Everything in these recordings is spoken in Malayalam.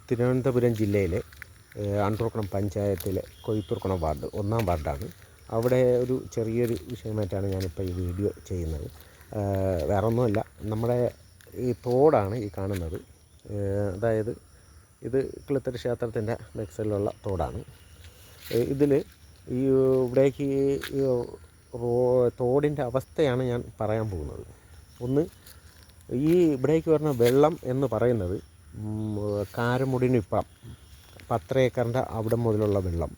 തിരുവനന്തപുരം ജില്ലയിലെ അണ്ടൂർക്കുളം പഞ്ചായത്തിലെ കൊയ്ത്തൂർക്കുളം വാർഡ് 1-ാം വാർഡാണ്. അവിടെ ഒരു ചെറിയൊരു വിഷയമായിട്ടാണ് ഞാനിപ്പോൾ ഈ വീഡിയോ ചെയ്യുന്നത്. വേറൊന്നുമല്ല, നമ്മുടെ ഈ തോടാണ് ഈ കാണുന്നത്. അതായത് ഇത് കിളിത്തട്ട് ക്ഷേത്രത്തിൻ്റെ ബാക്ക് സൈഡിലുള്ള തോടാണ്. ഇതിൽ ഈ ഇവിടേക്ക് തോടിൻ്റെ അവസ്ഥയാണ് ഞാൻ പറയാൻ പോകുന്നത്. ഒന്ന്, ഈ ഇവിടേക്ക് വരുന്ന വെള്ളം എന്ന് പറയുന്നത് കാരമുടിനിപ്പം 10 ഏക്കറിൻ്റെ അവിടെ മുതലുള്ള വെള്ളം,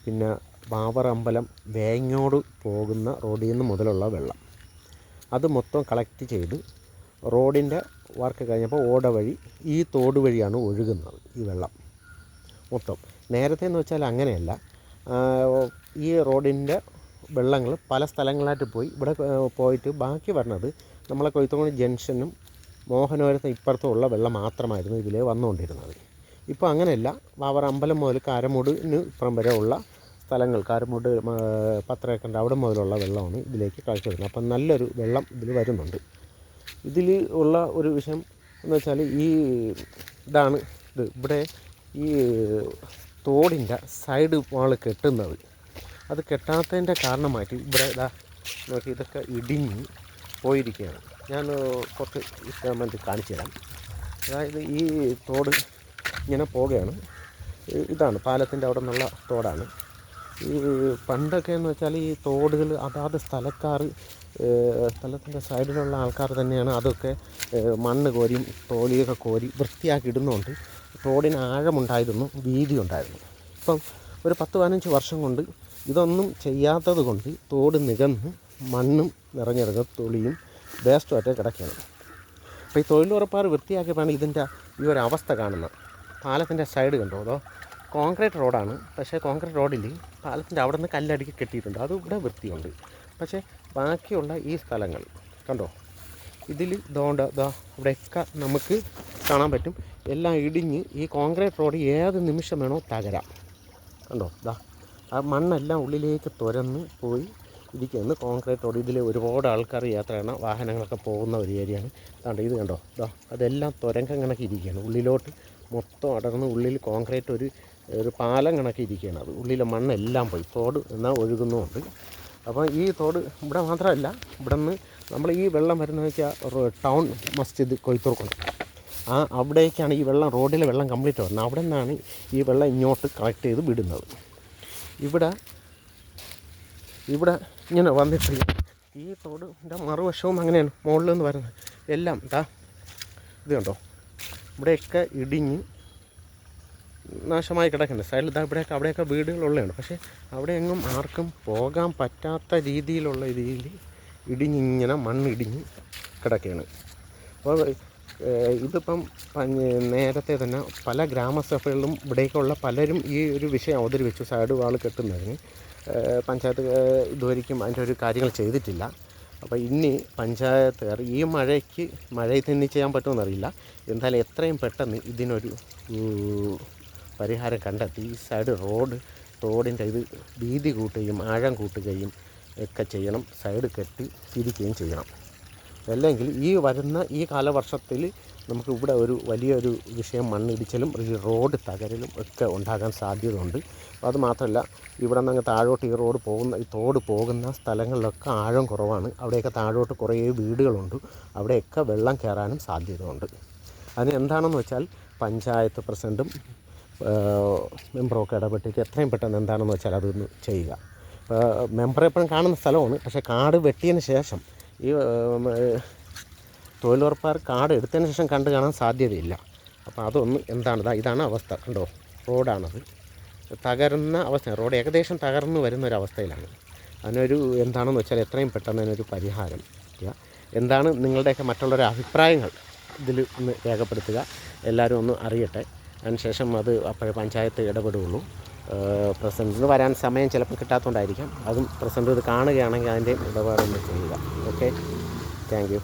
പിന്നെ ബാബർ അമ്പലം വേങ്ങോട് പോകുന്ന റോഡിൽ നിന്ന് മുതലുള്ള വെള്ളം, അത് മൊത്തം കളക്ട് ചെയ്ത് റോഡിൻ്റെ വർക്ക് കഴിഞ്ഞപ്പോൾ ഓട വഴി ഈ തോട് വഴിയാണ് ഒഴുകുന്നത് ഈ വെള്ളം മൊത്തം. നേരത്തെ എന്ന് വെച്ചാൽ അങ്ങനെയല്ല. ഈ റോഡിൻ്റെ വെള്ളങ്ങൾ പല സ്ഥലങ്ങളായിട്ട് പോയി ഇവിടെ പോയിട്ട് ബാക്കി വരുന്നത് നമ്മളെ കൊയ്ത്തുകുളം ജംഗ്ഷനും മോഹനപുരത്തിന് ഇപ്പുറത്തുള്ള വെള്ളം മാത്രമായിരുന്നു ഇതിലേ വന്നുകൊണ്ടിരുന്നത്. ഇപ്പോൾ അങ്ങനെയല്ല. ബാബർ അമ്പലം മുതൽ കാരമൂടിന് ഇപ്പുറം വരെ ഉള്ള സ്ഥലങ്ങൾ, കാരമൂട് 10 ഏക്കറിൻ്റെ അവിടെ മുതലുള്ള വെള്ളമാണ് ഇതിലേക്ക് കളക്ട് ചെയ്യുന്നത്. അപ്പം നല്ലൊരു വെള്ളം ഇതിൽ വരുന്നുണ്ട്. ഇതിൽ ഉള്ള ഒരു വിഷയം എന്ന് വെച്ചാൽ ഈ ഇതാണ് ഇത്. ഇവിടെ ഈ തോടിൻ്റെ സൈഡ് വാൾ കെട്ടുന്നത്, അത് കെട്ടാത്തതിൻ്റെ കാരണമായിട്ട് ഇവിടെ നോക്കി ഇതൊക്കെ ഇടിഞ്ഞ് പോയിരിക്കുകയാണ്. ഞാൻ കുറച്ച് ഇൻസ്റ്റാൾമെൻറ്റ് കാണിച്ചു തരാം. അതായത് ഈ തോട് ഇങ്ങനെ പോവുകയാണ്. ഇതാണ് പാലത്തിൻ്റെ അവിടെ നിന്നുള്ള തോടാണ്. ഈ പണ്ടൊക്കെ എന്ന് വെച്ചാൽ ഈ തോടുകൾ അതാത് സ്ഥലത്തിൻ്റെ സൈഡിലുള്ള ആൾക്കാർ തന്നെയാണ് അതൊക്കെ മണ്ണ് കോരിയും തോലിയൊക്കെ കോരി വൃത്തിയാക്കി ഇടുന്നതുകൊണ്ട് തോടിന് ആഴമുണ്ടായിരുന്നു, വീതി ഉണ്ടായിരുന്നു. ഇപ്പം ഒരു 10-15 വർഷം കൊണ്ട് ഇതൊന്നും ചെയ്യാത്തത് കൊണ്ട് തോട് നികന്ന് മണ്ണും നിറഞ്ഞിറങ്ങും തൊളിയും വേസ്റ്റുമായിട്ട് കിടക്കുകയാണ്. അപ്പോൾ ഈ തൊഴിലുറപ്പാർ വൃത്തിയാക്കിയപ്പോഴാണ് ഇതിൻ്റെ ഈ ഒരു അവസ്ഥ കാണുന്നത്. പാലത്തിൻ്റെ സൈഡ് കണ്ടോ, അതോ കോൺക്രീറ്റ് റോഡാണ്. പക്ഷേ കോൺക്രീറ്റ് റോഡിൽ പാലത്തിൻ്റെ അവിടെ നിന്ന് കല്ലടിക്ക് കെട്ടിയിട്ടുണ്ട്, അത് ഇവിടെ വൃത്തിയുണ്ട്. പക്ഷേ ബാക്കിയുള്ള ഈ സ്ഥലങ്ങൾ കണ്ടോ, ഇതിൽ ഇവിടെയൊക്കെ നമുക്ക് കാണാൻ പറ്റും എല്ലാം ഇടിഞ്ഞ് ഈ കോൺക്രീറ്റ് റോഡ് ഏത് നിമിഷം വേണോ തകരാം. കണ്ടോ, ആ മണ്ണെല്ലാം ഉള്ളിലേക്ക് തുരന്ന് പോയി ഇരിക്കുന്നു. കോൺക്രീറ്റ് റോഡ് ഇതിൽ ഒരുപാട് ആൾക്കാർ യാത്ര ചെയ്യണം, വാഹനങ്ങളൊക്കെ പോകുന്ന ഒരു ഏരിയയാണ്. അതുകൊണ്ട് ഇത് കണ്ടോ, അതെല്ലാം തുരങ്കം കണക്കി ഇരിക്കുകയാണ്. ഉള്ളിലോട്ട് മൊത്തം അടർന്ന് ഉള്ളിൽ കോൺക്രീറ്റ് ഒരു പാലം കണക്കി ഇരിക്കുകയാണ്. അത് ഉള്ളിലെ മണ്ണെല്ലാം പോയി, തോട് എന്നാൽ ഒഴുകുന്നുമുണ്ട്. അപ്പോൾ ഈ തോട് ഇവിടെ മാത്രമല്ല, ഇവിടെ നിന്ന് നമ്മൾ ഈ വെള്ളം വരുന്നത് വെച്ചാൽ ടൗൺ മസ്ജിദ് കൊയ്ത്തൂർക്കുളം, അവിടേക്കാണ് ഈ വെള്ളം, റോഡിലെ വെള്ളം കംപ്ലീറ്റ് വരുന്നത്. അവിടെ നിന്നാണ് ഈ വെള്ളം ഇങ്ങോട്ട് കളക്ട് ചെയ്ത് വിടുന്നത്. ഇവിടെ ഇങ്ങനെ വന്നിട്ട് ഈ തോടിൻ്റെ മറുവശവും അങ്ങനെയാണ് മുകളിൽ നിന്ന് വരുന്നത്. എല്ലാം ഇത് കണ്ടോ, ഇവിടെയൊക്കെ ഇടിഞ്ഞ് നാശമായി കിടക്കുന്നുണ്ട്. സൈഡിൽ ഇവിടെയൊക്കെ അവിടെയൊക്കെ വീടുകളുള്ളതാണ്. പക്ഷേ അവിടെയെങ്ങും ആർക്കും പോകാൻ പറ്റാത്ത രീതിയിലുള്ള രീതിയിൽ ഇടിഞ്ഞിങ്ങനെ മണ്ണിടിഞ്ഞ് കിടക്കുകയാണ്. അപ്പോൾ ഇതിപ്പം നേരത്തെ തന്നെ പല ഗ്രാമസഭകളിലും ഇവിടേക്കുള്ള പലരും ഈ ഒരു വിഷയം അവതരിപ്പിച്ചു. സൈഡ് വാൾ കെട്ടുന്നതിന് പഞ്ചായത്ത് ഇതുവരെയ്ക്കും അതിൻ്റെ ഒരു കാര്യങ്ങൾ ചെയ്തിട്ടില്ല. അപ്പോൾ ഇനി പഞ്ചായത്തുകാർ ഈ മഴയത്ത് ഇനി ചെയ്യാൻ പറ്റുമെന്നറിയില്ല. എന്തായാലും എത്രയും പെട്ടെന്ന് ഇതിനൊരു പരിഹാരം കണ്ടെത്തി ഈ സൈഡ് റോഡിൻ്റെ ഇത് വീതി കൂട്ടുകയും ആഴം കൂട്ടുകയും ഒക്കെ ചെയ്യണം. സൈഡ് കെട്ടി തിരിക്കുകയും ചെയ്യണം. അല്ലെങ്കിൽ ഈ വരുന്ന ഈ കാലവർഷത്തിൽ നമുക്ക് ഇവിടെ ഒരു വലിയൊരു വിഷയം മണ്ണിടിച്ചിലും ഈ റോഡ് തകരലും ഒക്കെ ഉണ്ടാകാൻ സാധ്യതയുണ്ട്. അപ്പോൾ അത് മാത്രമല്ല, ഇവിടെ നിന്ന് താഴോട്ട് ഈ തോട് പോകുന്ന സ്ഥലങ്ങളിലൊക്കെ ആഴം കുറവാണ്. അവിടെയൊക്കെ താഴോട്ട് കുറേ വീടുകളുണ്ട്. അവിടെയൊക്കെ വെള്ളം കയറാനും സാധ്യതയുണ്ട്. അതിന് എന്താണെന്ന് വെച്ചാൽ പഞ്ചായത്ത് പ്രസിഡൻറ്റും മെമ്പറൊക്കെ ഇടപെട്ടിട്ട് എത്രയും പെട്ടെന്ന് എന്താണെന്ന് വെച്ചാൽ അതൊന്ന് ചെയ്യുക. മെമ്പറെ എപ്പോഴും കാണുന്ന സ്ഥലമാണ്. പക്ഷേ കാട് വെട്ടിയതിന് ശേഷം ഈ തൊഴിലുറപ്പാർ കാട് എടുത്തതിന് ശേഷം കണ്ടു കാണാൻ സാധ്യതയില്ല. അപ്പോൾ അതൊന്ന് ഇതാണ് അവസ്ഥ. കണ്ടോ, റോഡാണത് തകരുന്ന അവസ്ഥ. റോഡ് ഏകദേശം തകർന്നു വരുന്നൊരവസ്ഥയിലാണ്. അതിനൊരു എന്താണെന്ന് വെച്ചാൽ എത്രയും പെട്ടെന്ന് അതിനൊരു പരിഹാരം ചെയ്യുക. എന്താണ് നിങ്ങളുടെയൊക്കെ മറ്റുള്ളവരുടെ അഭിപ്രായങ്ങൾ ഇതിൽ ഒന്ന് രേഖപ്പെടുത്തുക. എല്ലാവരും ഒന്ന് അറിയട്ടെ. അതിനുശേഷം അത് അപ്പോഴേ പഞ്ചായത്ത് ഇടപെടുകയുള്ളൂ. പ്രസിഡൻറ്റിന് വരാൻ സമയം ചിലപ്പോൾ കിട്ടാത്തതുകൊണ്ടായിരിക്കാം. അതും പ്രസിഡൻറ്റ് ഇത് കാണുകയാണെങ്കിൽ അതിൻ്റെ ഇടപാടൊന്ന് ചെയ്യുക. Okay, thank you.